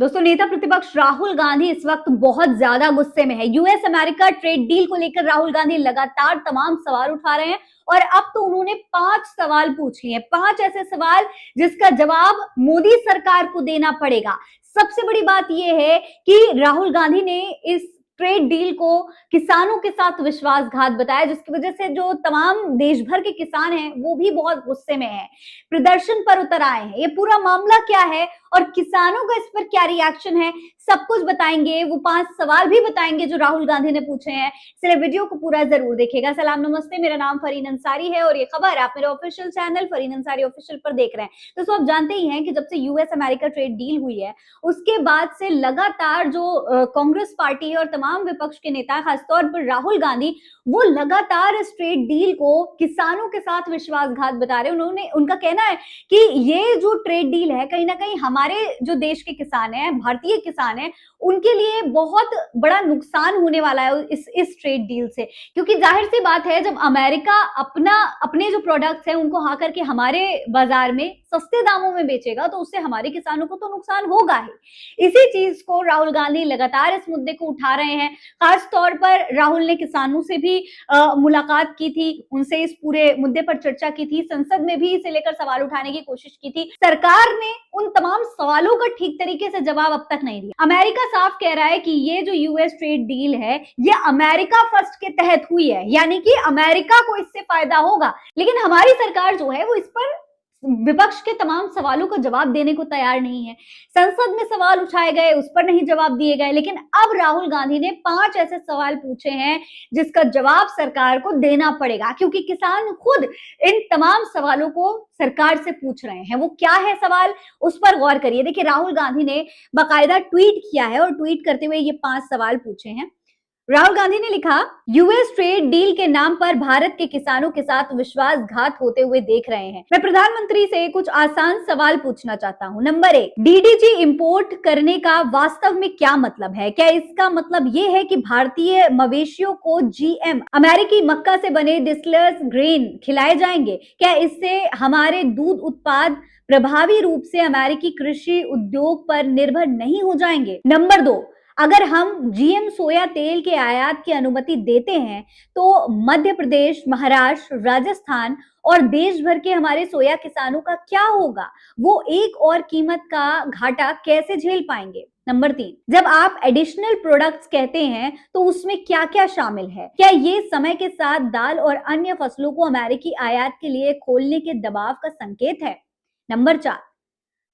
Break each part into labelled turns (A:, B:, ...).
A: दोस्तों, नेता प्रतिपक्ष राहुल गांधी इस वक्त बहुत ज्यादा गुस्से में है। यूएस अमेरिका ट्रेड डील को लेकर राहुल गांधी लगातार तमाम सवाल उठा रहे हैं और अब तो उन्होंने 5 सवाल पूछ लिए हैं। 5 ऐसे सवाल जिसका जवाब मोदी सरकार को देना पड़ेगा। सबसे बड़ी बात यह है कि राहुल गांधी ने इस ट्रेड डील को किसानों के साथ विश्वासघात बताया, जिसकी वजह से जो तमाम देश भर के किसान हैं वो भी बहुत गुस्से में हैं, प्रदर्शन पर उतर आए हैं। ये पूरा मामला क्या है और किसानों का इस पर क्या रिएक्शन है, सब कुछ बताएंगे। वो 5 सवाल भी बताएंगे जो राहुल गांधी ने पूछे हैं। इसलिए वीडियो को पूरा जरूर देखिएगा। सलाम नमस्ते, मेरा नाम फरीन अंसारी है और ये खबर आप मेरे official channel Fareen Ansari official पर देख रहे हैं। दोस्तों, आप जानते ही हैं कि जब से यूएस अमेरिका ट्रेड डील हुई है उसके बाद से लगातार जो कांग्रेस पार्टी है और तमाम विपक्ष के नेता, खासतौर पर राहुल गांधी, वो लगातार इस ट्रेड डील को किसानों के साथ विश्वासघात बता रहे हैं। उनका कहना है कि ये जो ट्रेड डील है कहीं ना कहीं हमारे जो देश के किसान हैं, भारतीय किसान हैं, उनके लिए बहुत बड़ा नुकसान होने वाला है इस ट्रेड डील से। क्योंकि जाहिर सी बात है, जब अमेरिका अपने जो प्रोडक्ट्स हैं उनको हाँ करके हमारे बाजार में सस्ते दामों में बेचेगा तो उससे हमारे किसानों को तो नुकसान होगा ही। इसी चीज को राहुल गांधी लगातार इस मुद्दे को उठा रहे हैं। खास तौर पर राहुल ने किसानों से भी मुलाकात की थी, उनसे इस पूरे मुद्दे पर चर्चा की थी, संसद में भी इसे लेकर सवाल उठाने की कोशिश की थी। सरकार ने उन तमाम सवालों का ठीक तरीके से जवाब अब तक नहीं दिया। अमेरिका साफ कह रहा है कि ये जो यूएस ट्रेड डील है ये अमेरिका फर्स्ट के तहत हुई है, यानी कि अमेरिका को इससे फायदा होगा। लेकिन हमारी सरकार जो है वो इस पर विपक्ष के तमाम सवालों का जवाब देने को तैयार नहीं है। संसद में सवाल उठाए गए, उस पर नहीं जवाब दिए गए। लेकिन अब राहुल गांधी ने 5 ऐसे सवाल पूछे हैं जिसका जवाब सरकार को देना पड़ेगा, क्योंकि किसान खुद इन तमाम सवालों को सरकार से पूछ रहे हैं। वो क्या है सवाल, उस पर गौर करिए। देखिए, राहुल गांधी ने बाकायदा ट्वीट किया है और ट्वीट करते हुए ये 5 सवाल पूछे हैं। राहुल गांधी ने लिखा, यूएस ट्रेड डील के नाम पर भारत के किसानों के साथ विश्वासघात होते हुए देख रहे हैं। मैं प्रधानमंत्री से कुछ आसान सवाल पूछना चाहता हूं। नंबर 1, डीडीजी इंपोर्ट करने का वास्तव में क्या मतलब है? क्या इसका मतलब ये है कि भारतीय मवेशियों को जीएम अमेरिकी मक्का से बने डिस्टिलर्स ग्रेन खिलाए जाएंगे? क्या इससे हमारे दूध उत्पाद प्रभावी रूप से अमेरिकी कृषि उद्योग पर निर्भर नहीं हो जाएंगे? नंबर 2, अगर हम जीएम सोया तेल के आयात की अनुमति देते हैं तो मध्य प्रदेश, महाराष्ट्र, राजस्थान और देश भर के हमारे सोया किसानों का क्या होगा? वो एक और कीमत का घाटा कैसे झेल पाएंगे? नंबर 3, जब आप एडिशनल प्रोडक्ट्स कहते हैं तो उसमें क्या क्या शामिल है? क्या ये समय के साथ दाल और अन्य फसलों को अमेरिकी आयात के लिए खोलने के दबाव का संकेत है? नंबर 4,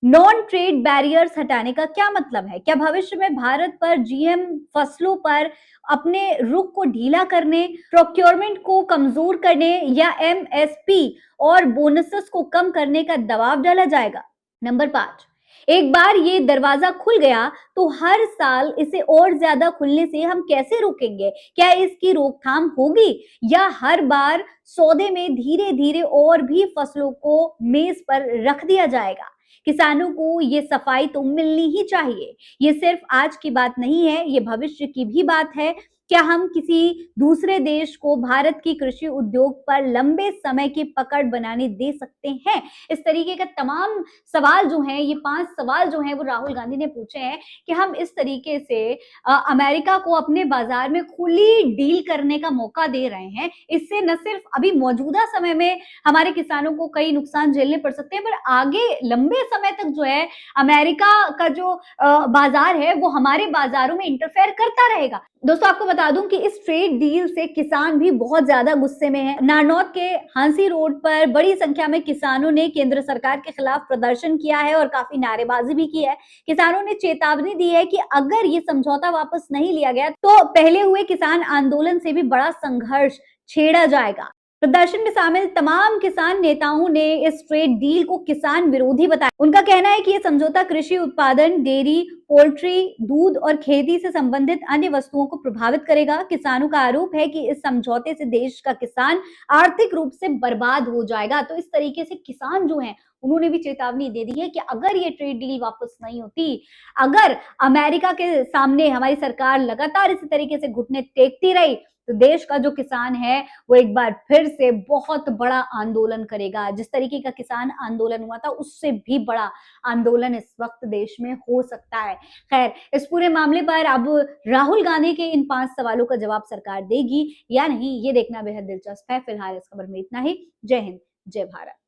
A: नॉन ट्रेड बैरियर्स हटाने का क्या मतलब है? क्या भविष्य में भारत पर जीएम फसलों पर अपने रुख को ढीला करने, प्रोक्योरमेंट को कमजोर करने या एमएसपी और बोनसेस को कम करने का दबाव डाला जाएगा? नंबर 5, एक बार ये दरवाजा खुल गया तो हर साल इसे और ज्यादा खुलने से हम कैसे रोकेंगे? क्या इसकी रोकथाम होगी या हर बार सौदे में धीरे धीरे और भी फसलों को मेज पर रख दिया जाएगा? किसानों को ये सफाई तो मिलनी ही चाहिए। ये सिर्फ आज की बात नहीं है, ये भविष्य की भी बात है। क्या हम किसी दूसरे देश को भारत की कृषि उद्योग पर लंबे समय की पकड़ बनाने दे सकते हैं? इस तरीके का तमाम सवाल जो हैं, ये 5 सवाल जो हैं वो राहुल गांधी ने पूछे हैं कि हम इस तरीके से अमेरिका को अपने बाजार में खुली डील करने का मौका दे रहे हैं। इससे न सिर्फ अभी मौजूदा समय में हमारे किसानों को कई नुकसान झेलने पड़ सकते हैं, पर आगे लंबे समय तक जो है अमेरिका का जो बाजार है वो हमारे बाजारों में इंटरफेयर करता रहेगा। दोस्तों, आपको बता दूं कि इस ट्रेड डील से किसान भी बहुत ज्यादा गुस्से में हैं। नारनौल के हांसी रोड पर बड़ी संख्या में किसानों ने केंद्र सरकार के खिलाफ प्रदर्शन किया है और काफी नारेबाजी भी की है। किसानों ने चेतावनी दी है कि अगर ये समझौता वापस नहीं लिया गया तो पहले हुए किसान आंदोलन से भी बड़ा संघर्ष छेड़ा जाएगा। प्रदर्शन में शामिल तमाम किसान नेताओं ने इस ट्रेड डील को किसान विरोधी बताया। उनका कहना है कि यह समझौता कृषि उत्पादन, डेयरी, पोल्ट्री, दूध और खेती से संबंधित अन्य वस्तुओं को प्रभावित करेगा। किसानों का आरोप है कि इस समझौते से देश का किसान आर्थिक रूप से बर्बाद हो जाएगा। तो इस तरीके से किसान जो हैं उन्होंने भी चेतावनी दे दी है कि अगर ये ट्रेड डील वापस नहीं होती, अगर अमेरिका के सामने हमारी सरकार लगातार इसी तरीके से घुटने टेकती रही तो देश का जो किसान है वो एक बार फिर से बहुत बड़ा आंदोलन करेगा। जिस तरीके का किसान आंदोलन हुआ था उससे भी बड़ा आंदोलन इस वक्त देश में हो सकता है। खैर, इस पूरे मामले पर अब राहुल गांधी के इन 5 सवालों का जवाब सरकार देगी या नहीं, ये देखना बेहद दिलचस्प है। फिलहाल इस खबर में इतना ही। जय हिंद, जय भारत।